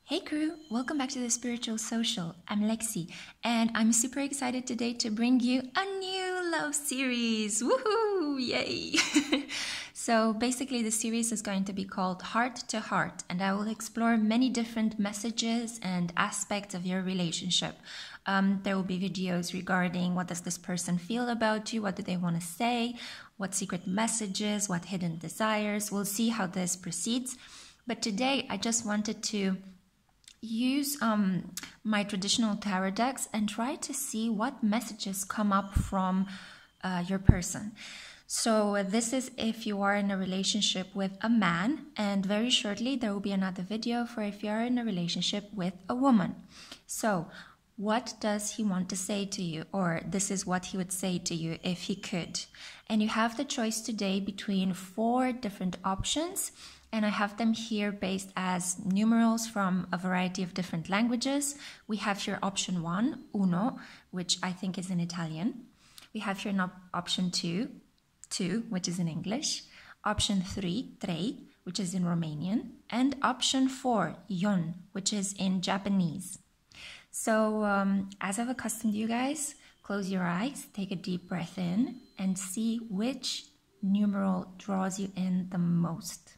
Hey crew, welcome back to the Spiritual Social. I'm Lexi and I'm super excited today to bring you a new love series. Woohoo! Yay! So basically the series is going to be called Heart to Heart, and I will explore many different messages and aspects of your relationship. There will be videos regarding what does this person feel about you, what do they want to say, what secret messages, what hidden desires. We'll see how this proceeds. But today I just wanted to use my traditional tarot decks and try to see what messages come up from your person. So this is if you are in a relationship with a man, and very shortly there will be another video for if you are in a relationship with a woman. So what does he want to say to you, or this is what he would say to you if he could. And you have the choice today between 4 different options, and I have them here based as numerals from a variety of different languages. We have here option 1, uno, which I think is in Italian. We have here option 2, which is in English. Option 3, trei, which is in Romanian. And option 4, yon, which is in Japanese. So as I've accustomed you guys, close your eyes, take a deep breath in, and see which numeral draws you in the most.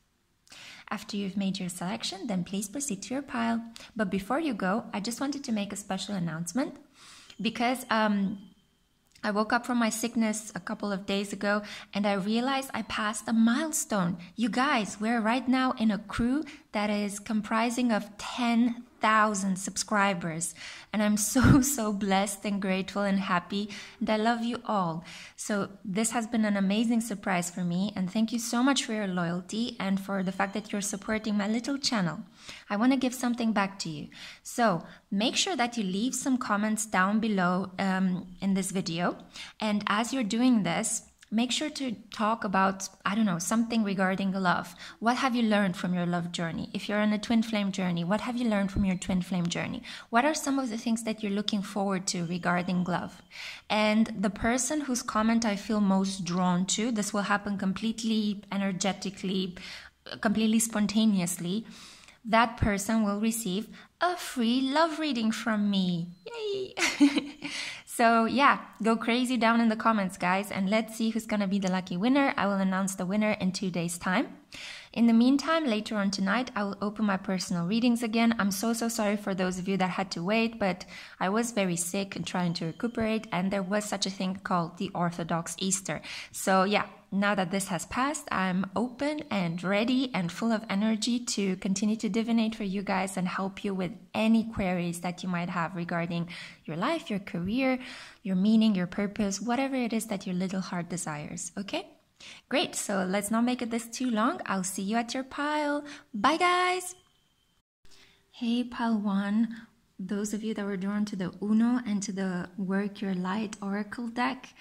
After you've made your selection, then please proceed to your pile. But before you go, I just wanted to make a special announcement because I woke up from my sickness a couple of days ago and I realized I passed a milestone. You guys, we're right now in a crew that is comprising of 10,000 subscribers, and I'm so blessed and grateful and happy, and I love you all. So this has been an amazing surprise for me, and thank you so much for your loyalty and for the fact that you're supporting my little channel. I want to give something back to you, so make sure that you leave some comments down below in this video, and as you're doing this, make sure to talk about, I don't know, something regarding love. What have you learned from your love journey? If you're on a twin flame journey, what have you learned from your twin flame journey? What are some of the things that you're looking forward to regarding love? And the person whose comment I feel most drawn to, this will happen completely energetically, completely spontaneously, that person will receive a free love reading from me. Yay! So yeah, go crazy down in the comments, guys, and let's see who's gonna be the lucky winner. I will announce the winner in 2 days' time. In the meantime, later on tonight, I will open my personal readings again. I'm so sorry for those of you that had to wait, but I was very sick and trying to recuperate, and there was such a thing called the Orthodox Easter. So yeah, now that this has passed, I'm open and ready and full of energy to continue to divinate for you guys and help you with any queries that you might have regarding your life, your career, your meaning, your purpose, whatever it is that your little heart desires, okay? Great, so let's not make it this too long. I'll see you at your pile. Bye, guys! Hey, pile 1. Those of you that were drawn to the Uno and to the Work Your Light Oracle deck,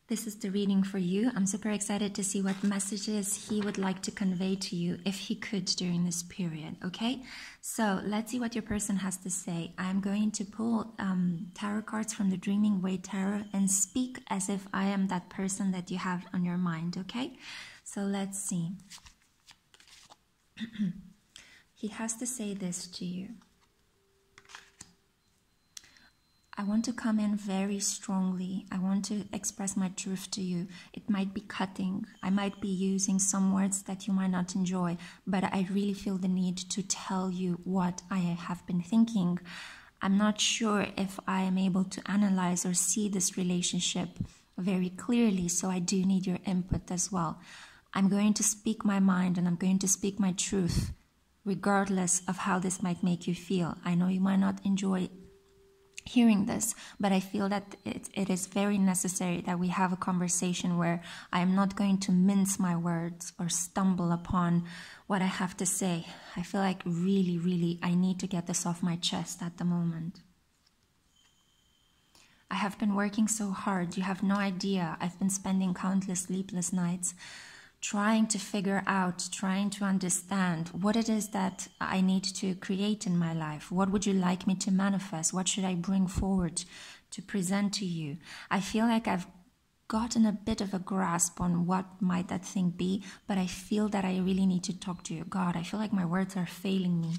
this is the reading for you. I'm super excited to see what messages he would like to convey to you if he could during this period, okay? So let's see what your person has to say. I'm going to pull tarot cards from the Dreaming Way Tarot and speak as if I am that person that you have on your mind, okay? So let's see. He has to say this to you. I want to come in very strongly. I want to express my truth to you. It might be cutting. I might be using some words that you might not enjoy, but I really feel the need to tell you what I have been thinking. I'm not sure if I am able to analyze or see this relationship very clearly, so I do need your input as well. I'm going to speak my mind and I'm going to speak my truth, regardless of how this might make you feel. I know you might not enjoy hearing this, but I feel that it is very necessary that we have a conversation where I am not going to mince my words or stumble upon what I have to say. I feel like really I need to get this off my chest at the moment. I have been working so hard, you have no idea. I've been spending countless sleepless nights trying to figure out, trying to understand what it is that I need to create in my life. What would you like me to manifest? What should I bring forward to present to you? I feel like I've gotten a bit of a grasp on what might that thing be, but I feel that I really need to talk to you. God, I feel like my words are failing me.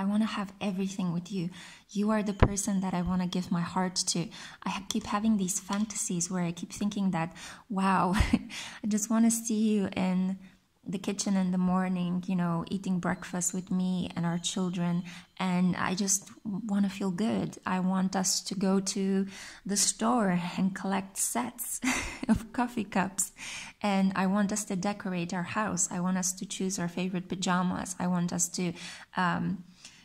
I want to have everything with you. You are the person that I want to give my heart to. I keep having these fantasies where I keep thinking that, wow, I just want to see you in the kitchen in the morning, you know, eating breakfast with me and our children. And I just want to feel good. I want us to go to the store and collect sets of coffee cups. And I want us to decorate our house. I want us to choose our favorite pajamas. I want us to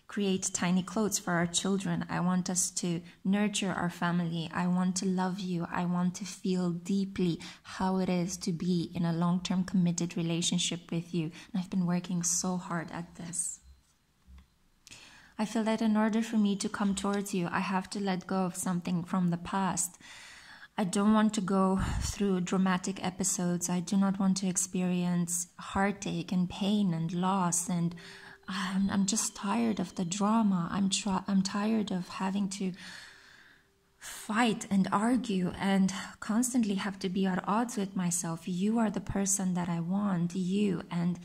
create tiny clothes for our children. I want us to nurture our family. I want to love you. I want to feel deeply how it is to be in a long-term committed relationship with you. And I've been working so hard at this. I feel that in order for me to come towards you, I have to let go of something from the past. I don't want to go through dramatic episodes. I do not want to experience heartache and pain and loss, and I'm just tired of the drama. I'm tired of having to fight and argue and constantly have to be at odds with myself. You are the person that I want, you. And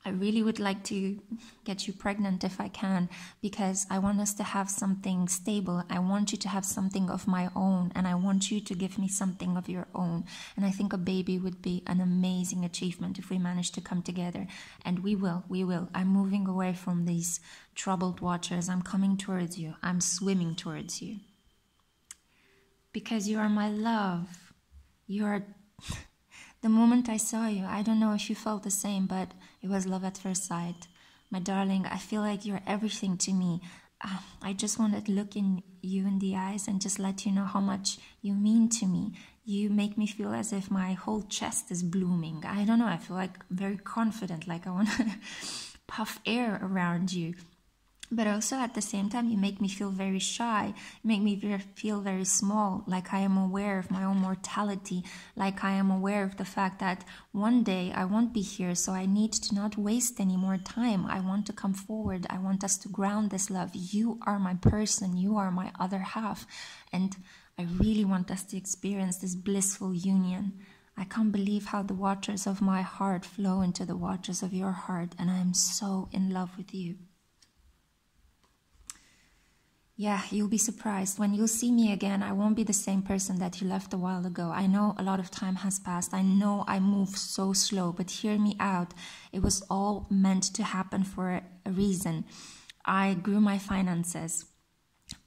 I really would like to get you pregnant if I can, because I want us to have something stable. I want you to have something of my own, and I want you to give me something of your own. And I think a baby would be an amazing achievement if we manage to come together. And we will. I'm moving away from these troubled waters. I'm coming towards you. I'm swimming towards you. Because you are my love. You are... The moment I saw you, I don't know if you felt the same, but it was love at first sight. My darling, I feel like you're everything to me. I just want to look in you in the eyes and just let you know how much you mean to me. You make me feel as if my whole chest is blooming. I don't know, I feel like very confident, like I want to puff air around you. But also at the same time, you make me feel very shy. You make me feel very small, like I am aware of my own mortality, like I am aware of the fact that one day I won't be here, so I need to not waste any more time. I want to come forward. I want us to ground this love. You are my person. You are my other half. And I really want us to experience this blissful union. I can't believe how the waters of my heart flow into the waters of your heart, and I am so in love with you. Yeah, you'll be surprised. When you'll see me again, I won't be the same person that you left a while ago. I know a lot of time has passed. I know I move so slow, but hear me out. It was all meant to happen for a reason. I grew my finances.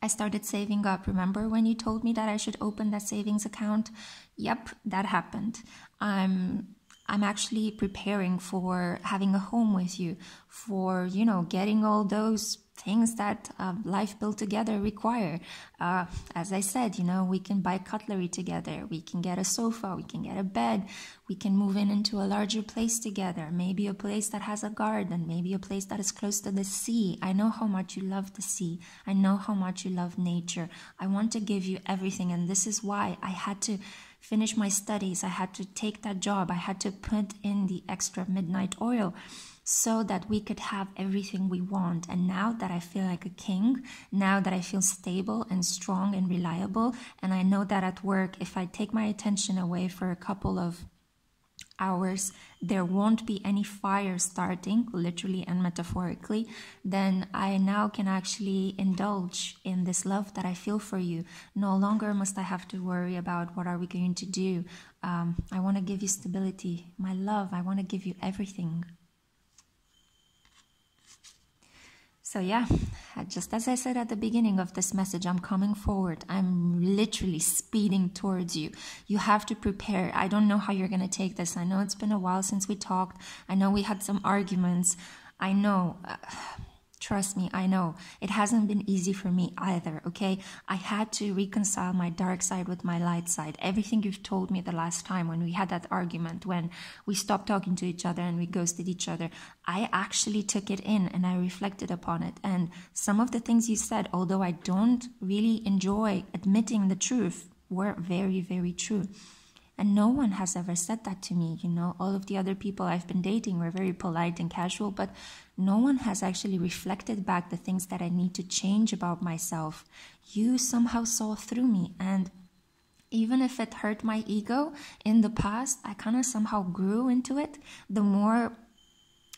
I started saving up. Remember when you told me that I should open that savings account? Yep, that happened. I'm actually preparing for having a home with you, for, you know, getting all those things that life built together require. As I said, you know, we can buy cutlery together, we can get a sofa, we can get a bed, we can move into a larger place together, maybe a place that has a garden, maybe a place that is close to the sea. I know how much you love the sea. I know how much you love nature. I want to give you everything, and this is why I had to finish my studies. I had to take that job. I had to put in the extra midnight oil so that we could have everything we want. And now that I feel like a king, now that I feel stable and strong and reliable, and I know that at work, if I take my attention away for a couple of hours, there won't be any fire starting, literally and metaphorically, then I now can actually indulge in this love that I feel for you. No longer must I have to worry about what are we going to do. I want to give you stability, my love. I want to give you everything. So yeah, just as I said at the beginning of this message, I'm coming forward. I'm literally speeding towards you. You have to prepare. I don't know how you're going to take this. I know it's been a while since we talked. I know we had some arguments. I know. Trust me, I know. It hasn't been easy for me either, okay? I had to reconcile my dark side with my light side. Everything you've told me the last time when we had that argument, when we stopped talking to each other and we ghosted each other, I actually took it in and I reflected upon it. And some of the things you said, although I don't really enjoy admitting the truth, were very, very true. And no one has ever said that to me, you know. All of the other people I've been dating were very polite and casual, but no one has actually reflected back the things that I need to change about myself. You somehow saw through me, and even if it hurt my ego in the past, I kind of somehow grew into it. The more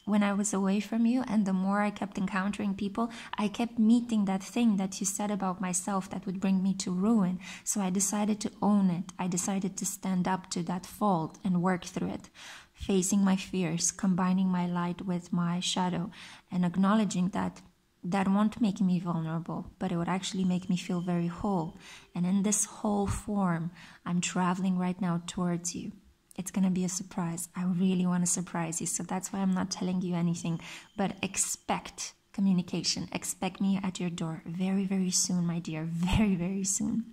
when I was away from you, and the more I kept encountering people, I kept meeting that thing that you said about myself that would bring me to ruin. So I decided to own it. I decided to stand up to that fault and work through it, facing my fears, combining my light with my shadow, and acknowledging that that won't make me vulnerable, but it would actually make me feel very whole. And in this whole form, I'm traveling right now towards you. It's going to be a surprise. I really want to surprise you. So that's why I'm not telling you anything. But expect communication. Expect me at your door very, very soon, my dear. Very, very soon.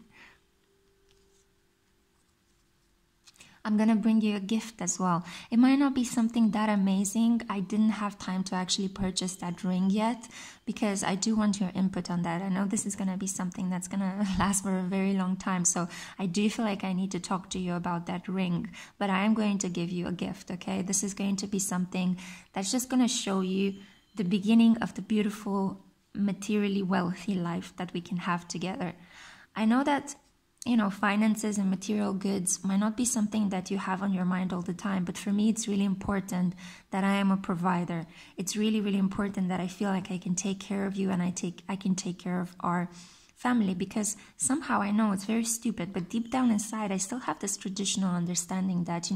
I'm going to bring you a gift as well. It might not be something that amazing. I didn't have time to actually purchase that ring yet because I do want your input on that. I know this is going to be something that's going to last for a very long time. So I do feel like I need to talk to you about that ring. But I am going to give you a gift, okay? This is going to be something that's just going to show you the beginning of the beautiful, materially wealthy life that we can have together. I know that finances and material goods might not be something that you have on your mind all the time, but for me, it's really important that I am a provider. It's really, really important that I feel like I can take care of you and I can take care of our family, because somehow I know it's very stupid, but deep down inside, I still have this traditional understanding that,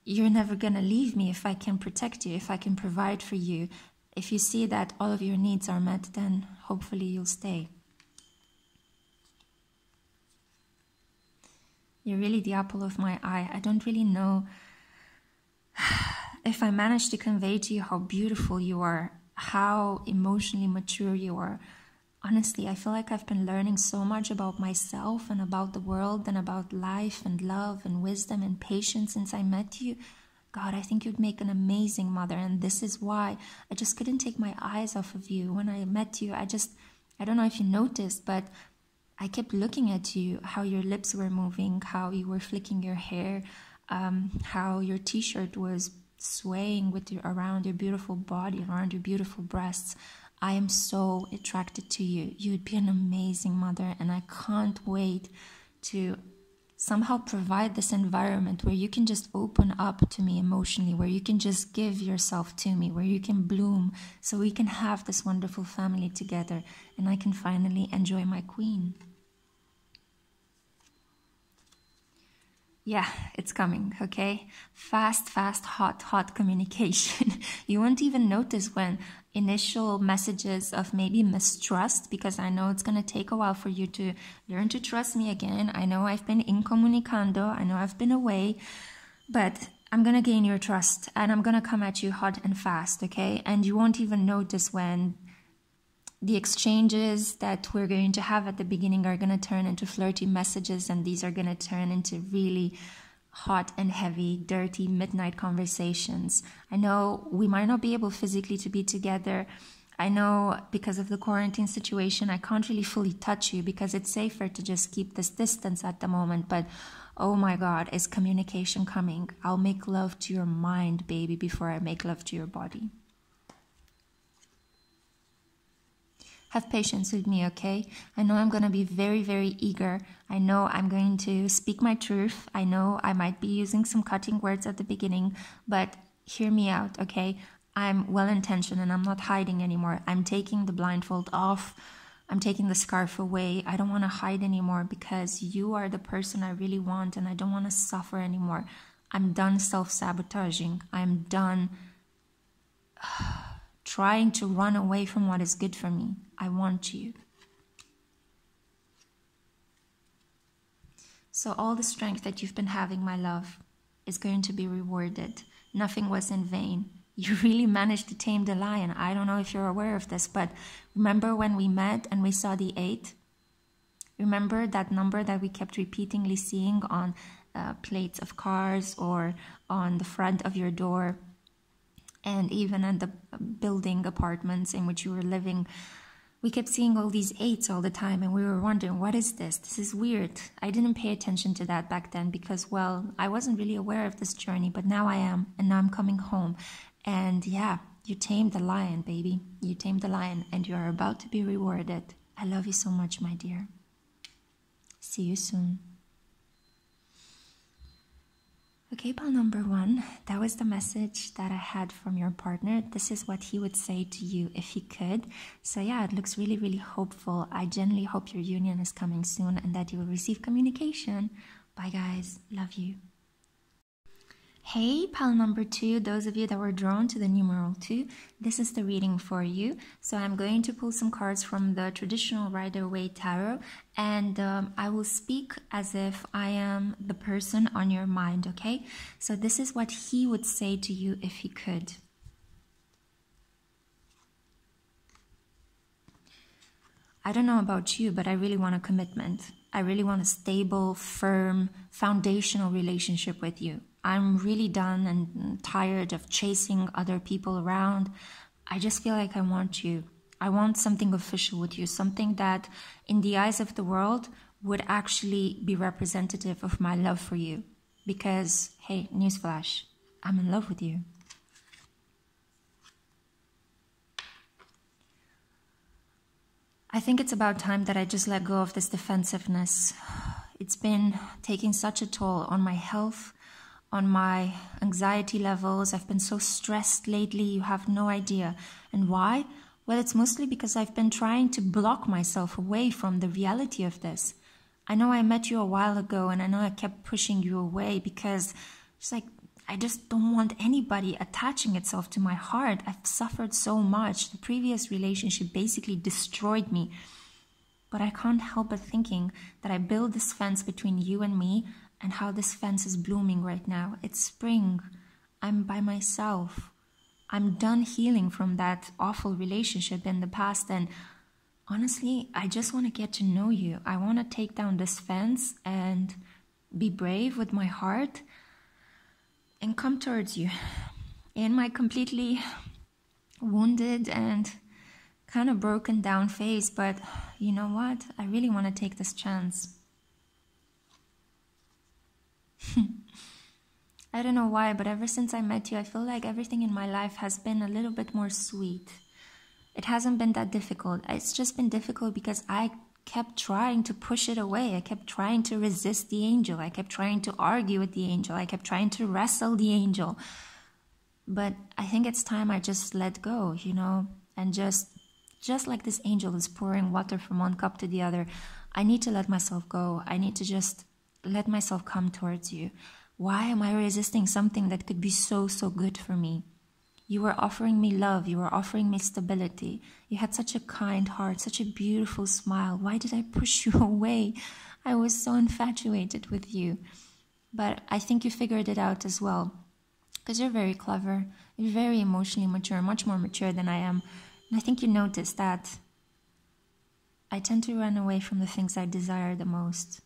you're never going to leave me if I can protect you, if I can provide for you. If you see that all of your needs are met, then hopefully you'll stay. You're really the apple of my eye. I don't really know if I managed to convey to you how beautiful you are, how emotionally mature you are. Honestly, I feel like I've been learning so much about myself and about the world and about life and love and wisdom and patience since I met you. God, I think you'd make an amazing mother, and this is why I just couldn't take my eyes off of you. When I met you, I don't know if you noticed, but I kept looking at you, how your lips were moving, how you were flicking your hair, how your t-shirt was swaying around your beautiful body, around your beautiful breasts. I am so attracted to you. You'd be an amazing mother, and I can't wait to somehow provide this environment where you can just open up to me emotionally, where you can just give yourself to me, where you can bloom, so we can have this wonderful family together, and I can finally enjoy my queen. Yeah, it's coming, okay? Fast, hot communication. You won't even notice when initial messages of maybe mistrust, because I know it's going to take a while for you to learn to trust me again. I know I've been incommunicando. I know I've been away, but I'm going to gain your trust, and I'm going to come at you hot and fast, okay? And you won't even notice when the exchanges that we're going to have at the beginning are going to turn into flirty messages, and these are going to turn into really hot and heavy, dirty midnight conversations. I know we might not be able physically to be together. I know because of the quarantine situation, I can't really fully touch you because it's safer to just keep this distance at the moment. But oh my God, is communication coming? I'll make love to your mind, baby, before I make love to your body. Have patience with me, okay? I know I'm going to be very, very eager. I know I'm going to speak my truth. I know I might be using some cutting words at the beginning, but hear me out, okay? I'm well-intentioned and I'm not hiding anymore. I'm taking the blindfold off. I'm taking the scarf away. I don't want to hide anymore because you are the person I really want, and I don't want to suffer anymore. I'm done self-sabotaging. I'm done trying to run away from what is good for me. I want you. So all the strength that you've been having, my love, is going to be rewarded. Nothing was in vain. You really managed to tame the lion. I don't know if you're aware of this, but remember when we met and we saw the 8? Remember that number that we kept repeatedly seeing on plates of cars or on the front of your door, and even in the building apartments in which you were living? We kept seeing all these 8s all the time, and we were wondering, what is this? This is weird. I didn't pay attention to that back then because, well, I wasn't really aware of this journey, but now I am, and now I'm coming home. And yeah, you tamed the lion, baby. You tamed the lion, and you are about to be rewarded. I love you so much, my dear. See you soon. Okay, pal number 1, that was the message that I had from your partner. This is what he would say to you if he could. So yeah, it looks really, really hopeful. I genuinely hope your union is coming soon and that you will receive communication. Bye guys, love you. Hey, pal number 2, those of you that were drawn to the numeral 2, this is the reading for you. So I'm going to pull some cards from the traditional Rider-Waite tarot, and I will speak as if I am the person on your mind, okay? So this is what he would say to you if he could. I don't know about you, but I really want a commitment. I really want a stable, firm, foundational relationship with you. I'm really done and tired of chasing other people around. I just feel like I want you. I want something official with you, something that in the eyes of the world would actually be representative of my love for you. Because, hey, newsflash, I'm in love with you. I think it's about time that I just let go of this defensiveness. It's been taking such a toll on my health, on my anxiety levels. I've been so stressed lately, you have no idea. And why? Well, it's mostly because I've been trying to block myself away from the reality of this. I know I met you a while ago and I know I kept pushing you away because it's like, I just don't want anybody attaching itself to my heart. I've suffered so much. The previous relationship basically destroyed me. But I can't help but thinking that I built this fence between you and me, and how this fence is blooming right now. It's spring. I'm by myself. I'm done healing from that awful relationship in the past, and honestly, I just want to get to know you. I want to take down this fence and be brave with my heart and come towards you in my completely wounded and kind of broken down phase. But you know what? I really want to take this chance. I don't know why, but ever since I met you, I feel like everything in my life has been a little bit more sweet. It hasn't been that difficult. It's just been difficult because I kept trying to push it away. I kept trying to resist the angel. I kept trying to argue with the angel. I kept trying to wrestle the angel. But I think it's time I just let go, you know, and just like this angel is pouring water from one cup to the other, I need to let myself go. I need to just let myself come towards you. Why am I resisting something that could be so, so good for me? You were offering me love. You were offering me stability. You had such a kind heart, such a beautiful smile. Why did I push you away? I was so infatuated with you. But I think you figured it out as well. Because you're very clever. You're very emotionally mature, much more mature than I am. And I think you noticed that I tend to run away from the things I desire the most.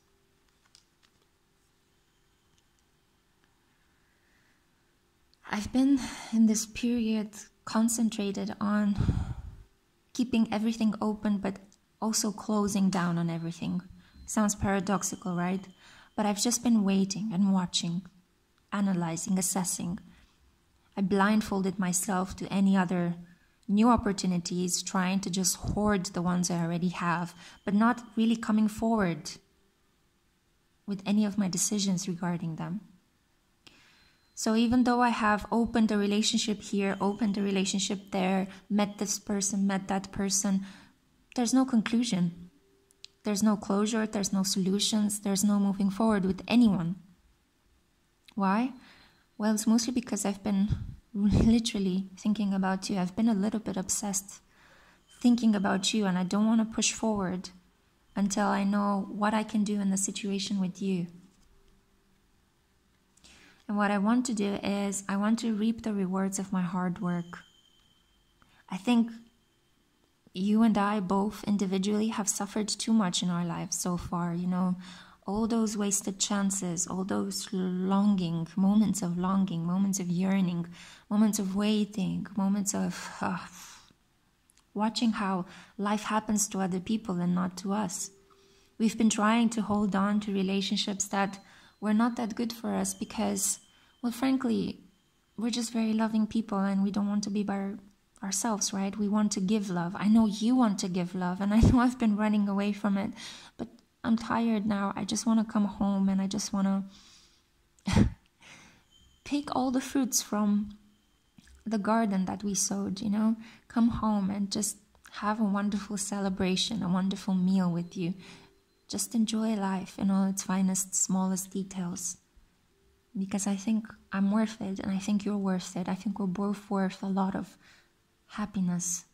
I've been in this period concentrated on keeping everything open, but also closing down on everything. Sounds paradoxical, right? But I've just been waiting and watching, analyzing, assessing. I blindfolded myself to any other new opportunities, trying to just hoard the ones I already have, but not really coming forward with any of my decisions regarding them. So even though I have opened a relationship here, opened a relationship there, met this person, met that person, there's no conclusion. There's no closure, there's no solutions, there's no moving forward with anyone. Why? Well, it's mostly because I've been literally thinking about you. I've been a little bit obsessed thinking about you, and I don't want to push forward until I know what I can do in the situation with you. And what I want to do is I want to reap the rewards of my hard work. I think you and I both individually have suffered too much in our lives so far, you know, all those wasted chances, all those longing, moments of yearning, moments of waiting, moments of watching how life happens to other people and not to us. We've been trying to hold on to relationships that were not that good for us because, well, frankly, we're just very loving people and we don't want to be by ourselves, right? We want to give love. I know you want to give love, and I know I've been running away from it, but I'm tired now. I just want to come home and I just want to pick all the fruits from the garden that we sowed, you know. Come home and just have a wonderful celebration, a wonderful meal with you. Just enjoy life in all its finest, smallest details. Because I think I'm worth it, and I think you're worth it. I think we're both worth a lot of happiness,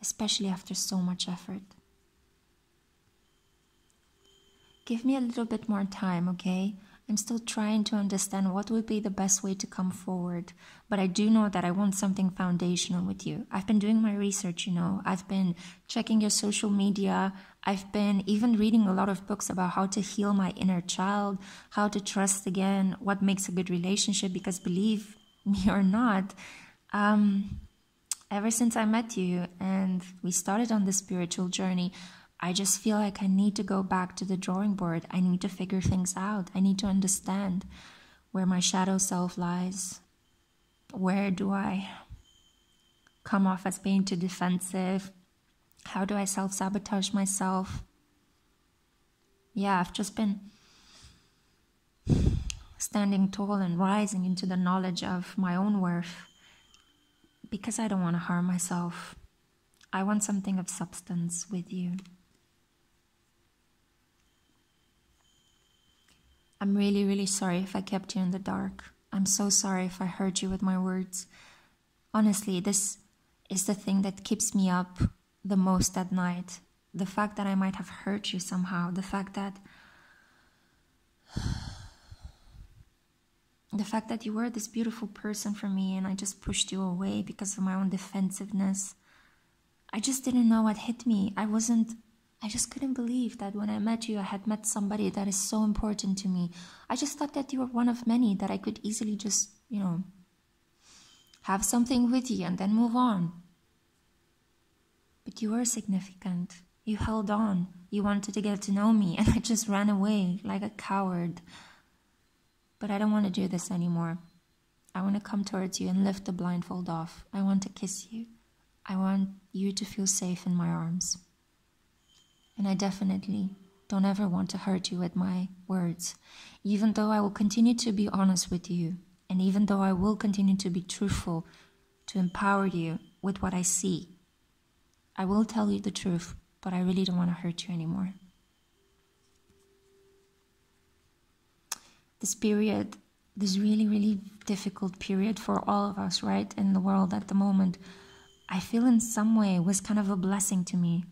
especially after so much effort. Give me a little bit more time, okay? I'm still trying to understand what would be the best way to come forward. But I do know that I want something foundational with you. I've been doing my research, you know. I've been checking your social media. I've been even reading a lot of books about how to heal my inner child, how to trust again, what makes a good relationship. Because believe me or not, ever since I met you and we started on this spiritual journey, I just feel like I need to go back to the drawing board. I need to figure things out. I need to understand where my shadow self lies. Where do I come off as being too defensive? How do I self-sabotage myself? Yeah, I've just been standing tall and rising into the knowledge of my own worth, because I don't want to harm myself. I want something of substance with you. I'm really, really sorry if I kept you in the dark. I'm so sorry if I hurt you with my words. Honestly, this is the thing that keeps me up the most at night. The fact that I might have hurt you somehow. The fact that you were this beautiful person for me and I just pushed you away because of my own defensiveness. I just didn't know what hit me. I just couldn't believe that when I met you, I had met somebody that is so important to me. I just thought that you were one of many, that I could easily just, you know, have something with you and then move on. But you were significant. You held on. You wanted to get to know me, and I just ran away like a coward. But I don't want to do this anymore. I want to come towards you and lift the blindfold off. I want to kiss you. I want you to feel safe in my arms. And I definitely don't ever want to hurt you with my words. Even though I will continue to be honest with you, and even though I will continue to be truthful, to empower you with what I see, I will tell you the truth, but I really don't want to hurt you anymore. This period, this really, really difficult period for all of us, right, in the world at the moment, I feel in some way was kind of a blessing to me.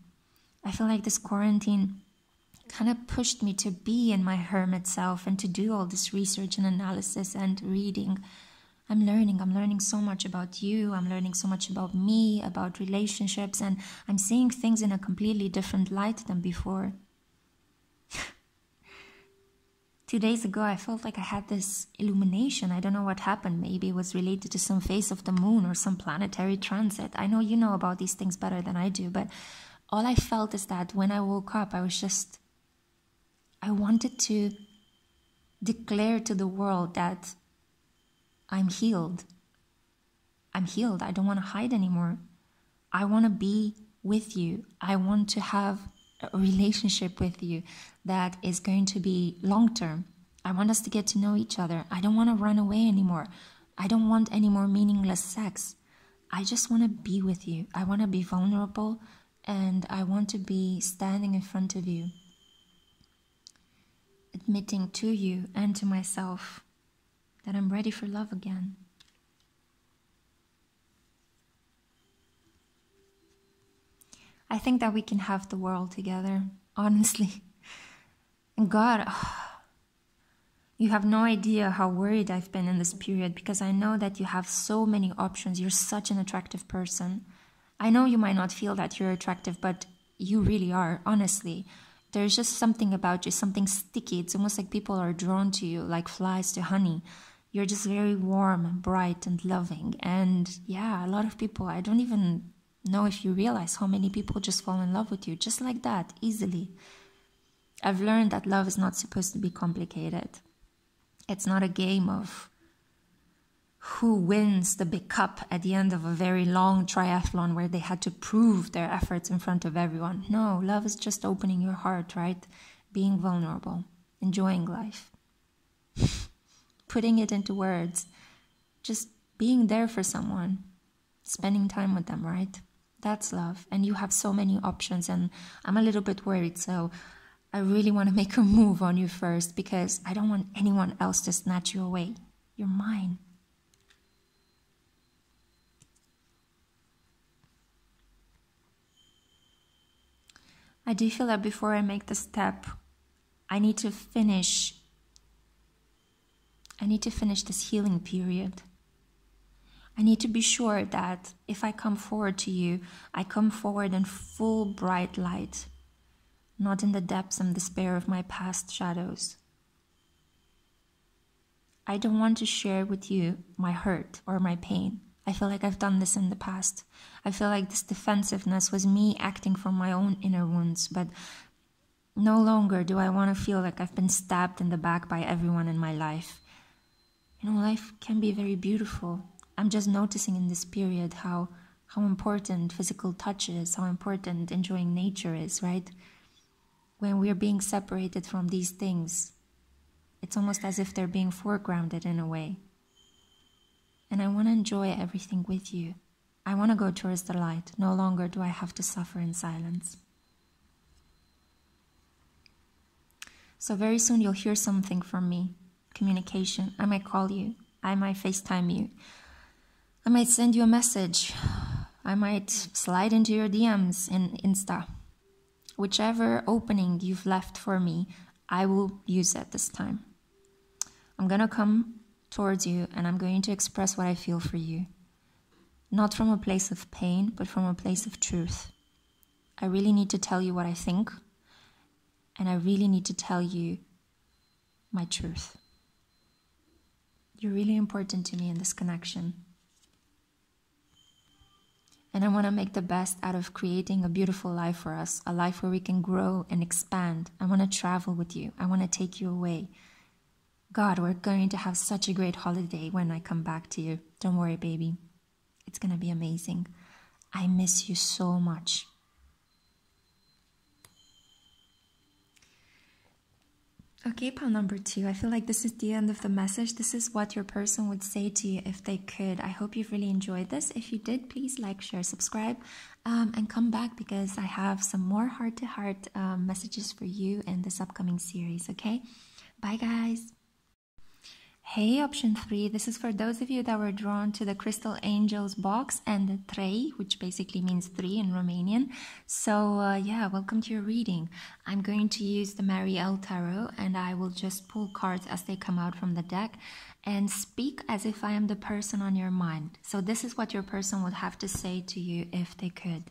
I feel like this quarantine kind of pushed me to be in my hermit self and to do all this research and analysis and reading. I'm learning so much about you. I'm learning so much about me, about relationships, and I'm seeing things in a completely different light than before. 2 days ago, I felt like I had this illumination. I don't know what happened. Maybe it was related to some phase of the moon or some planetary transit. I know you know about these things better than I do, but all I felt is that when I woke up, I wanted to declare to the world that I'm healed. I'm healed. I don't want to hide anymore. I want to be with you. I want to have a relationship with you that is going to be long-term. I want us to get to know each other. I don't want to run away anymore. I don't want any more meaningless sex. I just want to be with you. I want to be vulnerable. And I want to be standing in front of you, admitting to you and to myself that I'm ready for love again. I think that we can have the world together, honestly. And God, you have no idea how worried I've been in this period, because I know that you have so many options. You're such an attractive person. I know you might not feel that you're attractive, but you really are, honestly. There's just something about you, something sticky. It's almost like people are drawn to you like flies to honey. You're just very warm and bright and loving. And yeah, a lot of people, I don't even know if you realize how many people just fall in love with you, just like that, easily. I've learned that love is not supposed to be complicated. It's not a game of who wins the big cup at the end of a very long triathlon where they had to prove their efforts in front of everyone. No, love is just opening your heart, right? Being vulnerable, enjoying life, putting it into words, just being there for someone, spending time with them, right? That's love. And you have so many options, and I'm a little bit worried, so I really want to make a move on you first, because I don't want anyone else to snatch you away. You're mine. I do feel that before I make the step, I need to finish this healing period. I need to be sure that if I come forward to you, I come forward in full bright light, not in the depths and despair of my past shadows. I don't want to share with you my hurt or my pain. I feel like I've done this in the past. I feel like this defensiveness was me acting from my own inner wounds, but no longer do I want to feel like I've been stabbed in the back by everyone in my life. You know, life can be very beautiful. I'm just noticing in this period how important physical touch is, how important enjoying nature is, right? When we're being separated from these things, it's almost as if they're being foregrounded in a way. And I want to enjoy everything with you. I want to go towards the light. No longer do I have to suffer in silence. So very soon you'll hear something from me. Communication. I might call you. I might FaceTime you. I might send you a message. I might slide into your DMs in Insta. Whichever opening you've left for me, I will use it this time. I'm going to come towards you, and I'm going to express what I feel for you. Not from a place of pain, but from a place of truth. I really need to tell you what I think, and I really need to tell you my truth. You're really important to me in this connection. And I want to make the best out of creating a beautiful life for us, a life where we can grow and expand. I want to travel with you. I want to take you away. God, we're going to have such a great holiday when I come back to you. Don't worry, baby. It's going to be amazing. I miss you so much. Okay, pile number 2. I feel like this is the end of the message. This is what your person would say to you if they could. I hope you've really enjoyed this. If you did, please like, share, subscribe, and come back, because I have some more heart-to-heart messages for you in this upcoming series, okay? Bye, guys. Hey, option 3, this is for those of you that were drawn to the Crystal Angels box and the Trei, which basically means 3 in Romanian. So yeah, welcome to your reading. I'm going to use the Marielle Tarot, and I will just pull cards as they come out from the deck and speak as if I am the person on your mind. So this is what your person would have to say to you if they could.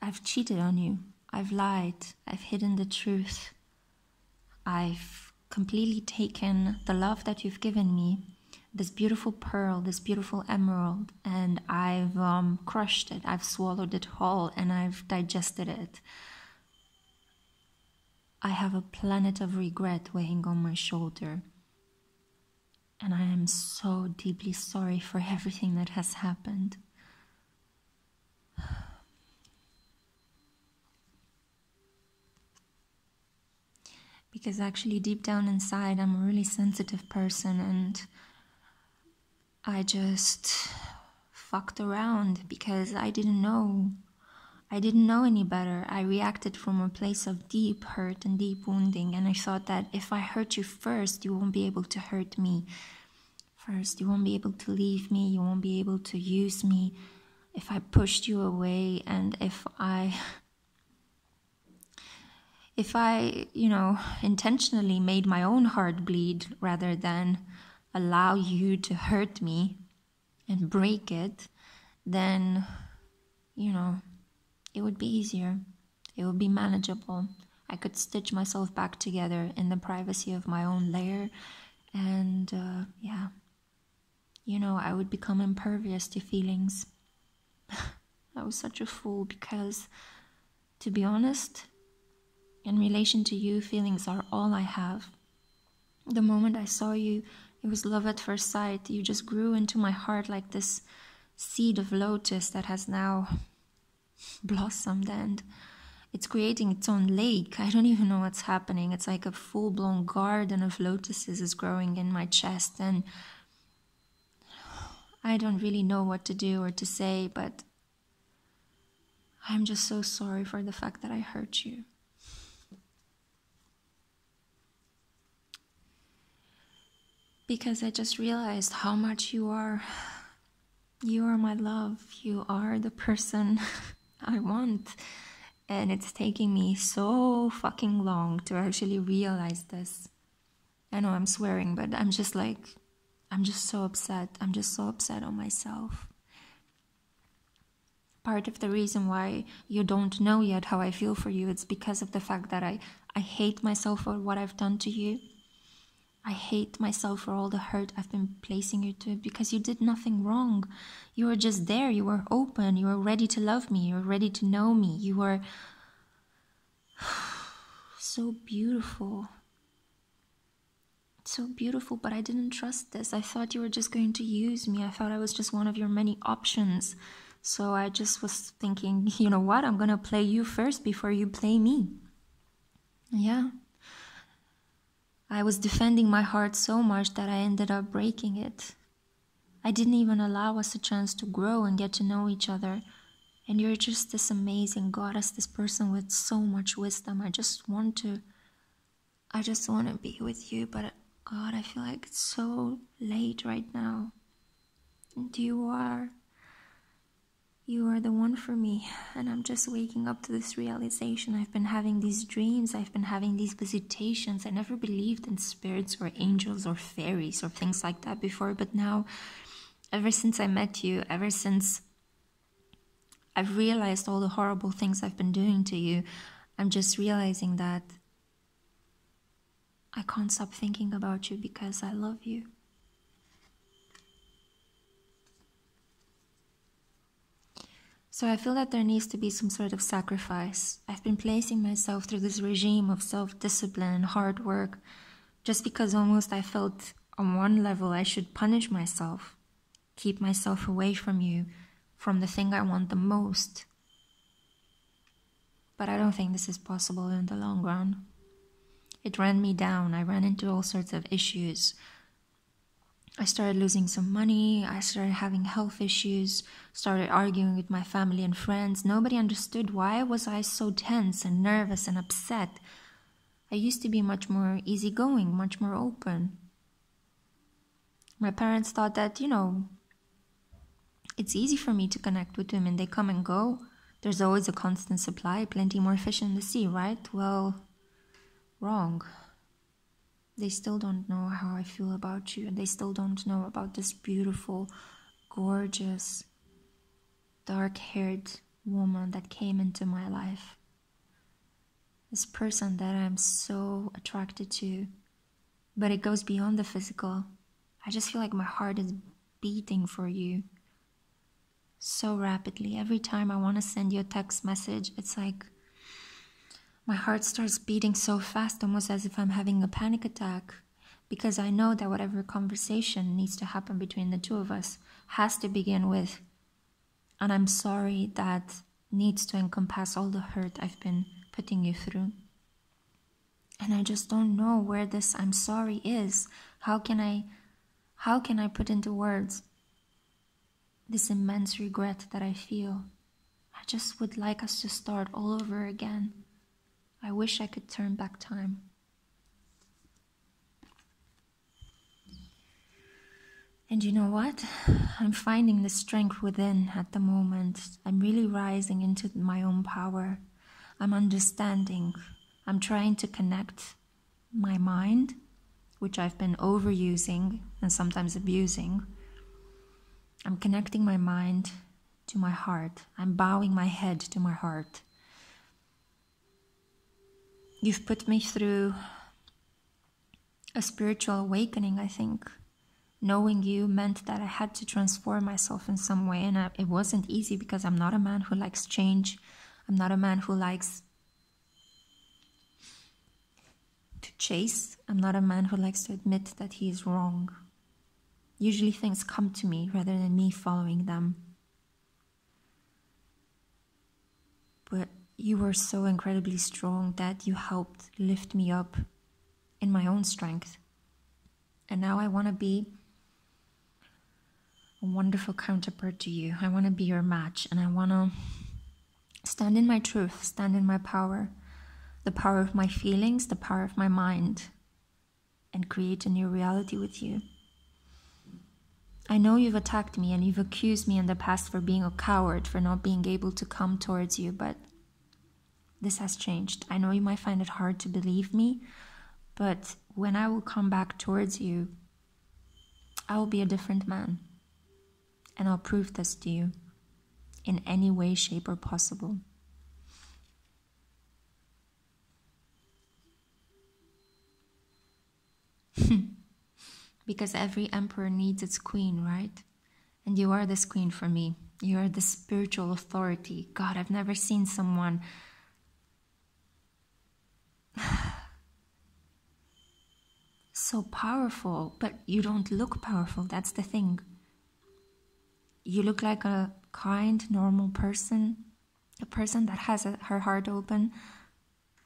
I've cheated on you. I've lied. I've hidden the truth. I've completely taken the love that you've given me, this beautiful pearl, this beautiful emerald, and I've crushed it. I've swallowed it whole, and I've digested it. I have a planet of regret weighing on my shoulder, and I am so deeply sorry for everything that has happened. Because actually deep down inside, I'm a really sensitive person, and I just fucked around because I didn't know. I didn't know any better. I reacted from a place of deep hurt and deep wounding, and I thought that if I hurt you first, you won't be able to hurt me. First, you won't be able to leave me, you won't be able to use me. If I pushed you away, and if I, you know, intentionally made my own heart bleed rather than allow you to hurt me and break it, then, you know, it would be easier. It would be manageable. I could stitch myself back together in the privacy of my own lair, and yeah, you know, I would become impervious to feelings. I was such a fool because, to be honest, in relation to you, feelings are all I have. The moment I saw you, it was love at first sight. You just grew into my heart like this seed of lotus that has now blossomed, and It's creating its own lake. I don't even know what's happening. It's like a full-blown garden of lotuses is growing in my chest, and I don't really know what to do or to say, but I'm just so sorry for the fact that I hurt you. Because I just realized how much you are my love. You are the person I want. And it's taking me so fucking long to actually realize this. I know I'm swearing, but I'm just so upset. I'm just so upset on myself. Part of the reason why you don't know yet how I feel for you, it's because of the fact that I hate myself for what I've done to you. I hate myself for all the hurt I've been placing you to, because you did nothing wrong. You were just there, you were open, you were ready to love me, you were ready to know me, you were so beautiful. So beautiful, but I didn't trust this. I thought you were just going to use me. I thought I was just one of your many options. So I just was thinking, you know what, I'm gonna play you first before you play me. Yeah. I was defending my heart so much that I ended up breaking it. I didn't even allow us a chance to grow and get to know each other. And you're just this amazing goddess, this person with so much wisdom. I just want to be with you, but God, I feel like it's so late right now. And you are the one for me, and I'm just waking up to this realization. I've been having these dreams, I've been having these visitations. I never believed in spirits or angels or fairies or things like that before, but now, ever since I met you, ever since I've realized all the horrible things I've been doing to you, I'm just realizing that I can't stop thinking about you because I love you. So I feel that there needs to be some sort of sacrifice. I've been placing myself through this regime of self-discipline and hard work just because almost I felt on one level I should punish myself, keep myself away from you, from the thing I want the most. But I don't think this is possible in the long run. It ran me down. I ran into all sorts of issues. I started losing some money, I started having health issues, started arguing with my family and friends. Nobody understood why was I so tense and nervous and upset. I used to be much more easygoing, much more open. My parents thought that, it's easy for me to connect with women. They come and go. There's always a constant supply, plenty more fish in the sea, right? Well, wrong. They still don't know how I feel about you, and they still don't know about this beautiful, gorgeous, dark-haired woman that came into my life. This person that I'm so attracted to, but it goes beyond the physical. I just feel like my heart is beating for you so rapidly. Every time I want to send you a text message, it's like my heart starts beating so fast, almost as if I'm having a panic attack, because I know that whatever conversation needs to happen between the two of us has to begin with, and I'm sorry, that needs to encompass all the hurt I've been putting you through. And I just don't know where this I'm sorry is. How can I put into words this immense regret that I feel? I just would like us to start all over again. I wish I could turn back time. And you know what? I'm finding the strength within at the moment. I'm really rising into my own power. I'm understanding. I'm trying to connect my mind, which I've been overusing and sometimes abusing. I'm connecting my mind to my heart. I'm bowing my head to my heart. You've put me through a spiritual awakening, I think. Knowing you meant that I had to transform myself in some way, and it wasn't easy because I'm not a man who likes change. I'm not a man who likes to chase. I'm not a man who likes to admit that he is wrong. Usually things come to me rather than me following them. But you were so incredibly strong that you helped lift me up in my own strength. And now I want to be a wonderful counterpart to you. I want to be your match, and I want to stand in my truth, stand in my power, the power of my feelings, the power of my mind, and create a new reality with you. I know you've attacked me and you've accused me in the past for being a coward, for not being able to come towards you, but this has changed. I know you might find it hard to believe me, but when I will come back towards you, I will be a different man. And I'll prove this to you in any way, shape, or possible. Because every emperor needs its queen, right? And you are this queen for me. You are the spiritual authority. God, I've never seen someone so powerful, but you don't look powerful. That's the thing. You look like a kind, normal person, a person that has her heart open,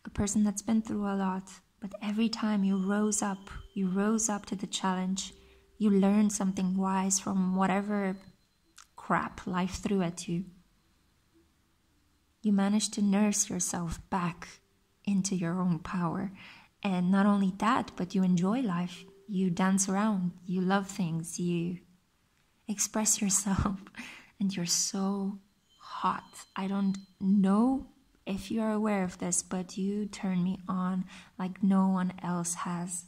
a person that's been through a lot. But every time you rose up to the challenge, you learned something wise from whatever crap life threw at you. You managed to nurse yourself back into your own power. And not only that, but you enjoy life. You dance around, you love things, you express yourself, and you're so hot. I don't know if you're aware of this, but you turn me on like no one else has.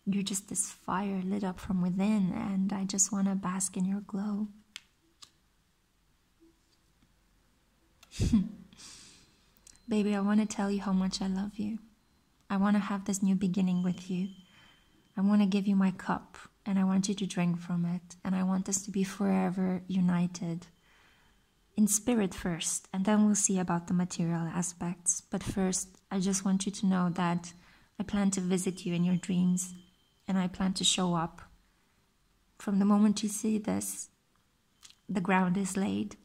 You're just this fire lit up from within, and I just want to bask in your glow. Baby, I want to tell you how much I love you. I want to have this new beginning with you. I want to give you my cup, and I want you to drink from it, and I want us to be forever united. In spirit first, and then we'll see about the material aspects. But first, I just want you to know that I plan to visit you in your dreams, and I plan to show up. From the moment you see this, the ground is laid.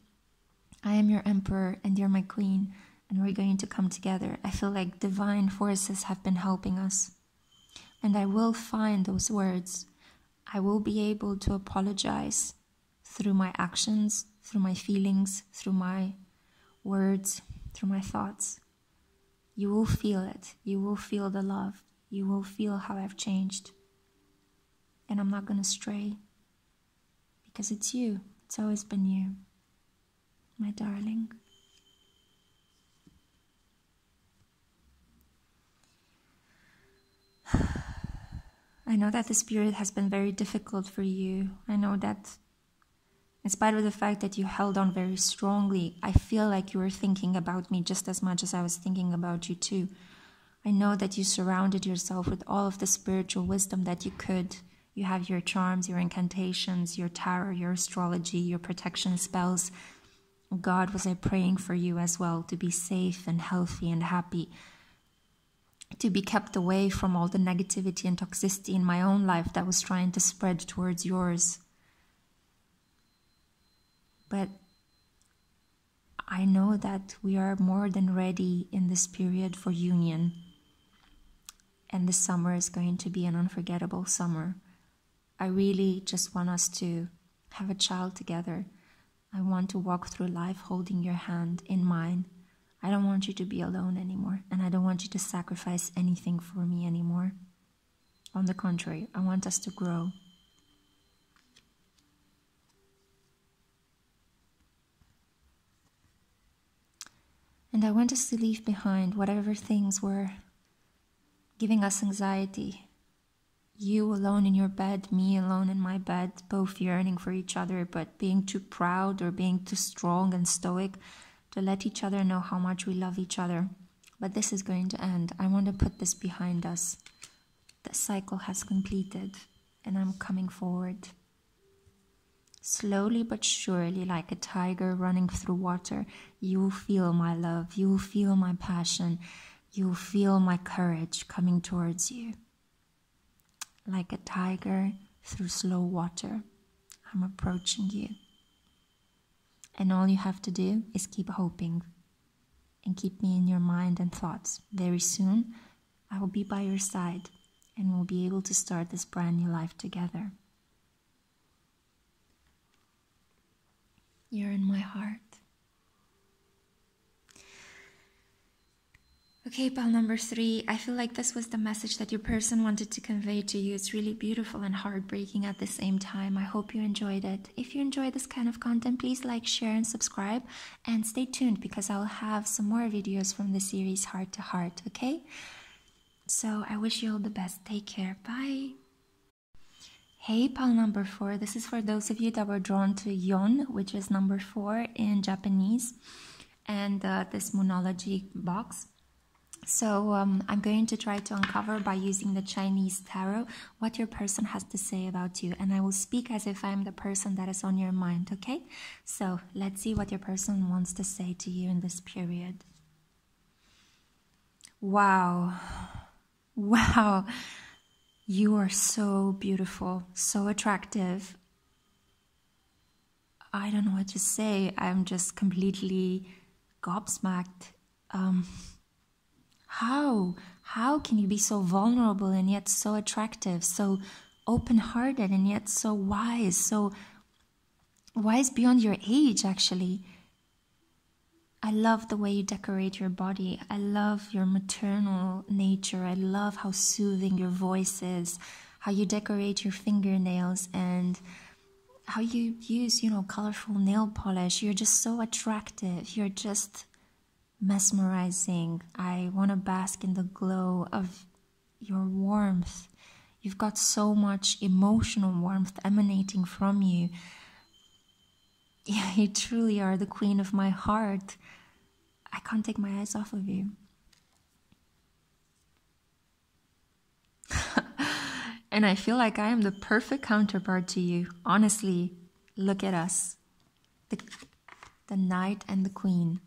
I am your emperor, and you're my queen, and we're going to come together. I feel like divine forces have been helping us. And I will find those words. I will be able to apologize through my actions, through my feelings, through my words, through my thoughts. You will feel it. You will feel the love. You will feel how I've changed. And I'm not going to stray. Because it's you. It's always been you. My darling. I know that the spirit has been very difficult for you. I know that in spite of the fact that you held on very strongly, I feel like you were thinking about me just as much as I was thinking about you too. I know that you surrounded yourself with all of the spiritual wisdom that you could. You have your charms, your incantations, your tarot, your astrology, your protection spells. God was praying for you as well to be safe and healthy and happy, to be kept away from all the negativity and toxicity in my own life that was trying to spread towards yours. But I know that we are more than ready in this period for union. And this summer is going to be an unforgettable summer. I really just want us to have a child together. I want to walk through life holding your hand in mine. I don't want you to be alone anymore, and I don't want you to sacrifice anything for me anymore. On the contrary, I want us to grow. And I want us to leave behind whatever things were giving us anxiety. You alone in your bed, me alone in my bed, both yearning for each other, but being too proud or being too strong and stoic to let each other know how much we love each other. But this is going to end. I want to put this behind us. The cycle has completed, and I'm coming forward. Slowly but surely, like a tiger running through water, you will feel my love, you will feel my passion, you will feel my courage coming towards you. Like a tiger through slow water, I'm approaching you. And all you have to do is keep hoping and keep me in your mind and thoughts. Very soon, I will be by your side and we'll be able to start this brand new life together. You're in my heart. Okay, pal number 3, I feel like this was the message that your person wanted to convey to you. It's really beautiful and heartbreaking at the same time. I hope you enjoyed it. If you enjoy this kind of content, please like, share and subscribe. And stay tuned because I'll have some more videos from the series Heart to Heart, okay? So I wish you all the best. Take care. Bye. Hey, pal number 4. This is for those of you that were drawn to Yon, which is number 4 in Japanese, and this Moonology box. So I'm going to try to uncover by using the Chinese tarot what your person has to say about you. And I will speak as if I'm the person that is on your mind, okay? So let's see what your person wants to say to you in this period. Wow. Wow. You are so beautiful, so attractive. I don't know what to say. I'm just completely gobsmacked. How can you be so vulnerable and yet so attractive, so open-hearted and yet so wise beyond your age, actually? I love the way you decorate your body. I love your maternal nature. I love how soothing your voice is, how you decorate your fingernails, and how you use, colorful nail polish. You're just so attractive. You're just mesmerizing. I want to bask in the glow of your warmth. You've got so much emotional warmth emanating from you. Yeah, you truly are the queen of my heart. I can't take my eyes off of you. And I feel like I am the perfect counterpart to you. Honestly, look at us. The knight and the queen.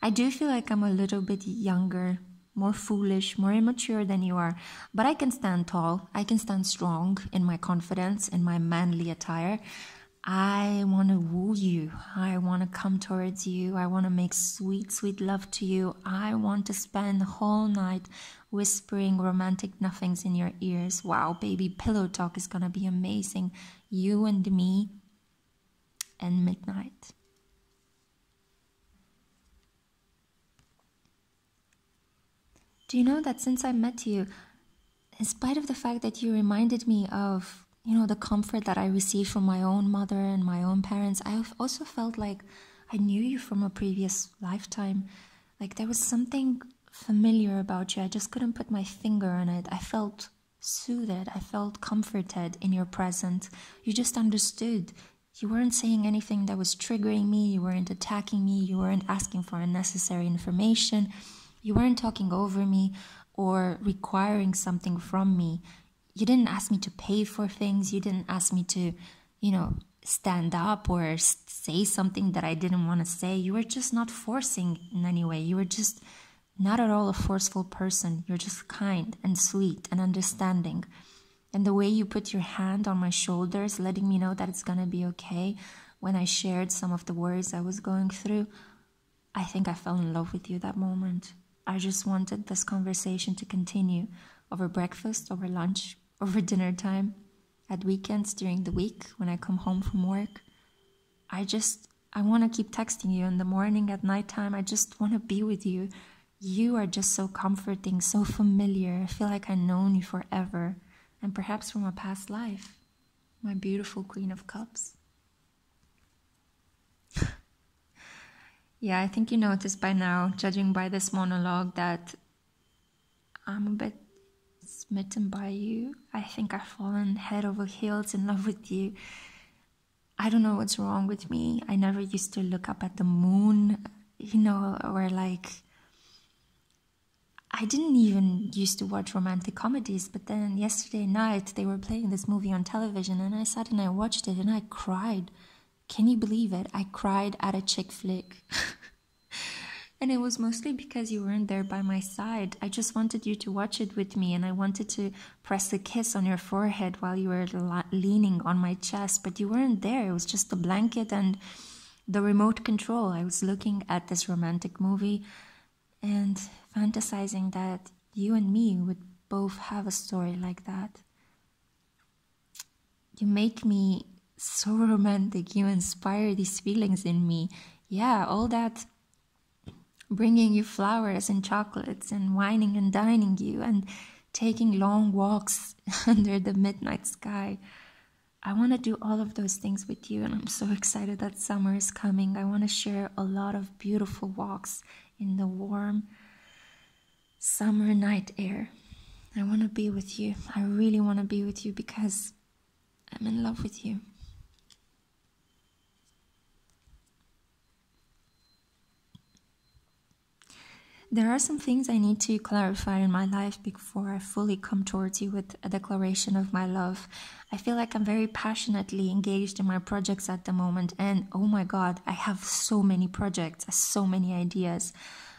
I do feel like I'm a little bit younger, more foolish, more immature than you are. But I can stand tall. I can stand strong in my confidence, in my manly attire. I want to woo you. I want to come towards you. I want to make sweet, sweet love to you. I want to spend the whole night whispering romantic nothings in your ears. Wow, baby, pillow talk is going to be amazing. You and me and midnight. Do you know that since I met you, in spite of the fact that you reminded me of, the comfort that I received from my own mother and my own parents, I also felt like I knew you from a previous lifetime. Like there was something familiar about you. I just couldn't put my finger on it. I felt soothed. I felt comforted in your presence. You just understood. You weren't saying anything that was triggering me. You weren't attacking me. You weren't asking for unnecessary information. You weren't talking over me or requiring something from me. You didn't ask me to pay for things. You didn't ask me to, stand up or say something that I didn't want to say. You were just not forcing in any way. You were just not at all a forceful person. You're just kind and sweet and understanding. And the way you put your hand on my shoulders, letting me know that it's going to be okay when I shared some of the worries I was going through, I think I fell in love with you that moment. I just wanted this conversation to continue over breakfast, over lunch, over dinner time, at weekends, during the week, when I come home from work. I want to keep texting you in the morning, at nighttime. I just want to be with you. You are just so comforting, so familiar. I feel like I've known you forever, and perhaps from a past life. My beautiful Queen of Cups. Yeah, I think you noticed by now, judging by this monologue, that I'm a bit smitten by you. I think I've fallen head over heels in love with you. I don't know what's wrong with me. I never used to look up at the moon, or like... I didn't even used to watch romantic comedies, but then yesterday night they were playing this movie on television and I sat and I watched it and I cried. Can you believe it? I cried at a chick flick. And it was mostly because you weren't there by my side. I just wanted you to watch it with me and I wanted to press a kiss on your forehead while you were leaning on my chest, but you weren't there. It was just the blanket and the remote control. I was looking at this romantic movie and fantasizing that you and me would both have a story like that. You make me so romantic. You inspire these feelings in me. Yeah, all that bringing you flowers and chocolates and wining and dining you and taking long walks under the midnight sky. I want to do all of those things with you, and I'm so excited that summer is coming. I want to share a lot of beautiful walks in the warm summer night air. I want to be with you. I really want to be with you because I'm in love with you. There are some things I need to clarify in my life before I fully come towards you with a declaration of my love. I feel like I'm very passionately engaged in my projects at the moment, and oh my god, I have so many projects, so many ideas.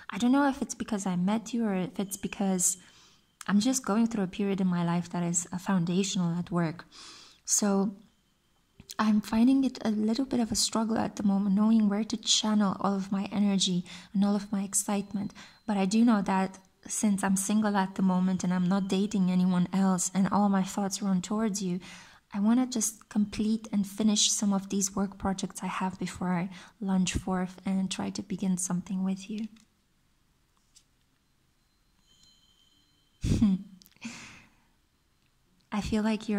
I don't know if it's because I met you or if it's because I'm just going through a period in my life that is foundational at work. So I'm finding it a little bit of a struggle at the moment, knowing where to channel all of my energy and all of my excitement. But I do know that since I'm single at the moment and I'm not dating anyone else and all my thoughts run towards you, I want to just complete and finish some of these work projects I have before I launch forth and try to begin something with you. I feel like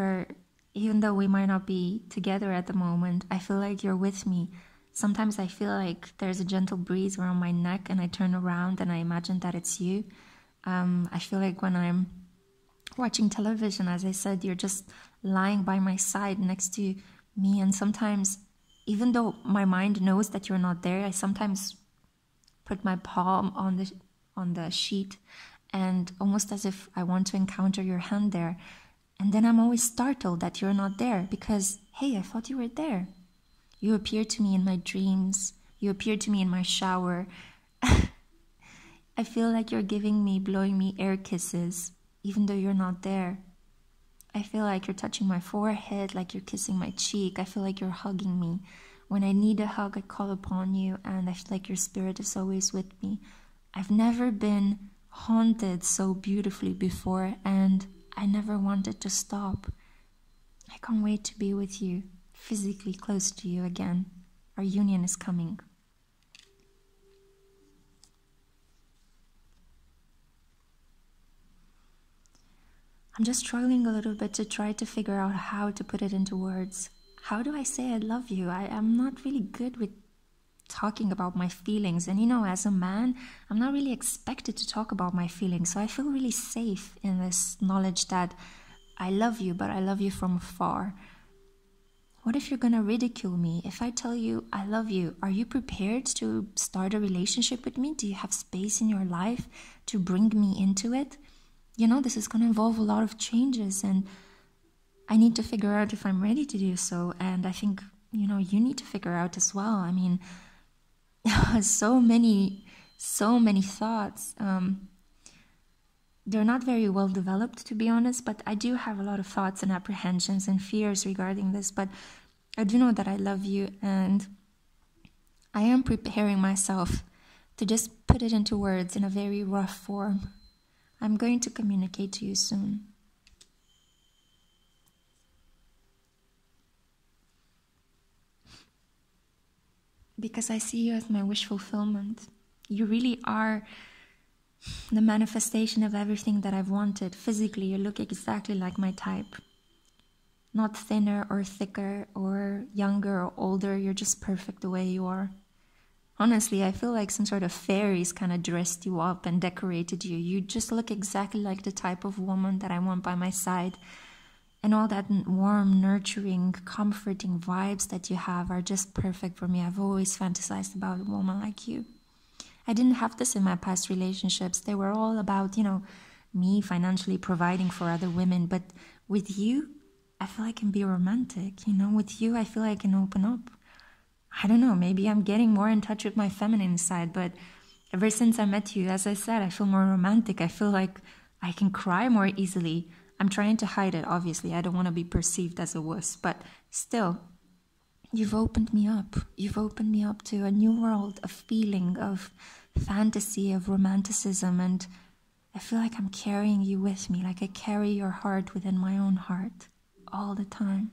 even though we might not be together at the moment, I feel like you're with me. Sometimes I feel like there's a gentle breeze around my neck and I turn around and I imagine that it's you. I feel like when I'm watching television, as I said, you're just lying by my side next to me. And sometimes, even though my mind knows that you're not there, I sometimes put my palm on the sheet and almost as if I want to encounter your hand there. And then I'm always startled that you're not there because, hey, I thought you were there. You appear to me in my dreams. You appear to me in my shower. I feel like you're blowing me air kisses, even though you're not there. I feel like you're touching my forehead, like you're kissing my cheek. I feel like you're hugging me. When I need a hug, I call upon you, and I feel like your spirit is always with me. I've never been haunted so beautifully before, and I never wanted to stop. I can't wait to be with you, physically close to you again. Our union is coming. I'm just struggling a little bit to try to figure out how to put it into words. How do I say I love you? I'm not really good with talking about my feelings, and as a man, I'm not really expected to talk about my feelings, so I feel really safe in this knowledge that I love you, but I love you from afar. What if you're gonna ridicule me if I tell you I love you? Are you prepared to start a relationship with me? Do you have space in your life to bring me into it? This is gonna involve a lot of changes, and I need to figure out if I'm ready to do so, and I think you need to figure out as well. I mean, so many thoughts. They're not very well developed, to be honest, but I do have a lot of thoughts and apprehensions and fears regarding this. But I do know that I love you, and I am preparing myself to just put it into words in a very rough form. I'm going to communicate to you soon. Because I see you as my wish fulfillment. You really are the manifestation of everything that I've wanted. Physically, you look exactly like my type. Not thinner or thicker or younger or older. You're just perfect the way you are. Honestly, I feel like some sort of fairies kind of dressed you up and decorated you. You just look exactly like the type of woman that I want by my side. And all that warm, nurturing, comforting vibes that you have are just perfect for me. I've always fantasized about a woman like you. I didn't have this in my past relationships. They were all about, me financially providing for other women. But with you, I feel I can be romantic. With you, I feel I can open up. I don't know, maybe I'm getting more in touch with my feminine side. But ever since I met you, as I said, I feel more romantic. I feel like I can cry more easily. I'm trying to hide it, obviously. I don't want to be perceived as a wuss, but still, you've opened me up. You've opened me up to a new world of feeling, of fantasy of romanticism, and I feel like I'm carrying you with me, like I carry your heart within my own heart all the time.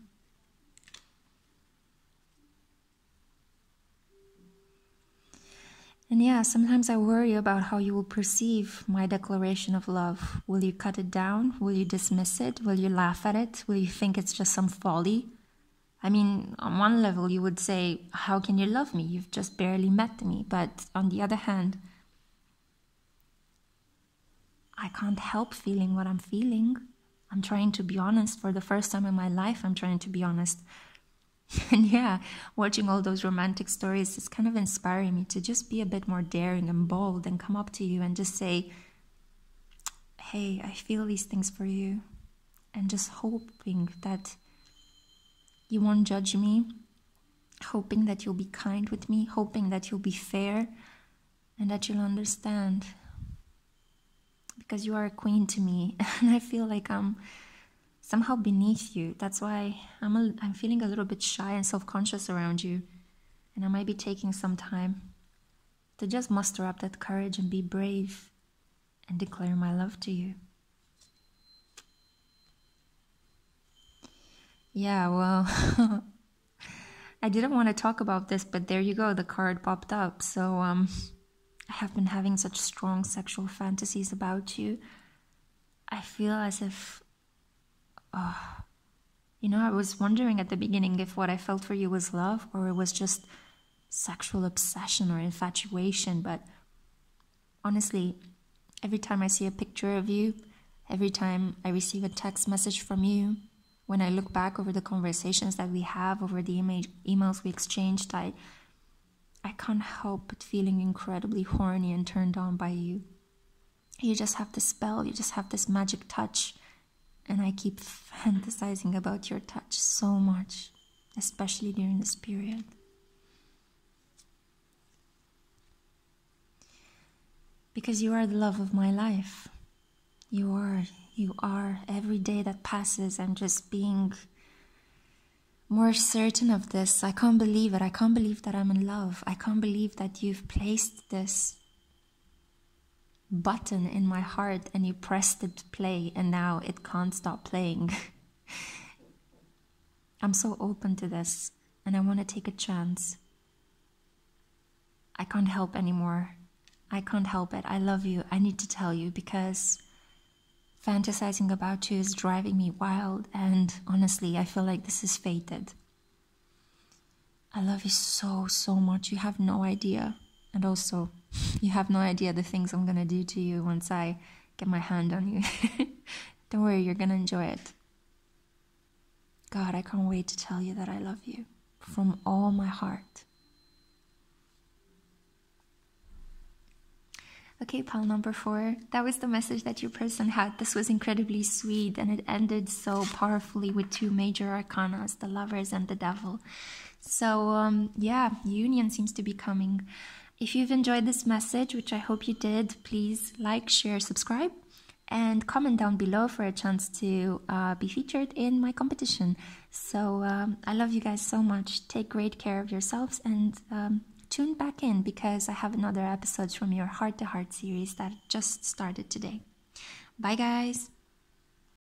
And yeah, sometimes I worry about how you will perceive my declaration of love. Will you cut it down? Will you dismiss it? Will you laugh at it? Will you think it's just some folly? I mean, on one level you would say, how can you love me? You've just barely met me. But on the other hand, I can't help feeling what I'm feeling. I'm trying to be honest. For the first time in my life, I'm trying to be honest. And yeah, watching all those romantic stories is kind of inspiring me to just be a bit more daring and bold and come up to you and just say, hey, I feel these things for you. And just hoping that you won't judge me, hoping that you'll be kind with me, hoping that you'll be fair and that you'll understand. Because you are a queen to me, and I feel like I'm somehow beneath you. That's why I'm feeling a little bit shy and self-conscious around you. And I might be taking some time to just muster up that courage and be brave and declare my love to you. Yeah, well, I didn't want to talk about this, but there you go, the card popped up. So I have been having such strong sexual fantasies about you. I feel as if I was wondering at the beginning if what I felt for you was love or it was just sexual obsession or infatuation. But honestly, every time I see a picture of you, every time I receive a text message from you, when I look back over the conversations that we have, over the emails we exchanged, I can't help but feeling incredibly horny and turned on by you. You just have this spell, you just have this magic touch. And I keep fantasizing about your touch so much, especially during this period. Because you are the love of my life. You are. Every day that passes, I'm just being more certain of this. I can't believe it. I can't believe that I'm in love. I can't believe that you've placed this button in my heart and you pressed it to play and now it can't stop playing. I'm so open to this and I want to take a chance. I can't help anymore. I can't help it. I love you. I need to tell you because fantasizing about you is driving me wild, and honestly, I feel like this is fated. I love you so, so much. You have no idea. And also, you have no idea the things I'm gonna do to you once I get my hand on you. Don't worry, you're gonna enjoy it. God, I can't wait to tell you that I love you from all my heart. Okay, pile number 4. That was the message that your person had. This was incredibly sweet and it ended so powerfully with 2 major arcanas, the Lovers and the Devil. So, yeah, union seems to be coming. If you've enjoyed this message, which I hope you did, please like, share, subscribe, and comment down below for a chance to be featured in my competition. So I love you guys so much. Take great care of yourselves and tune back in because I have another episode from your Heart to Heart series that just started today. Bye guys!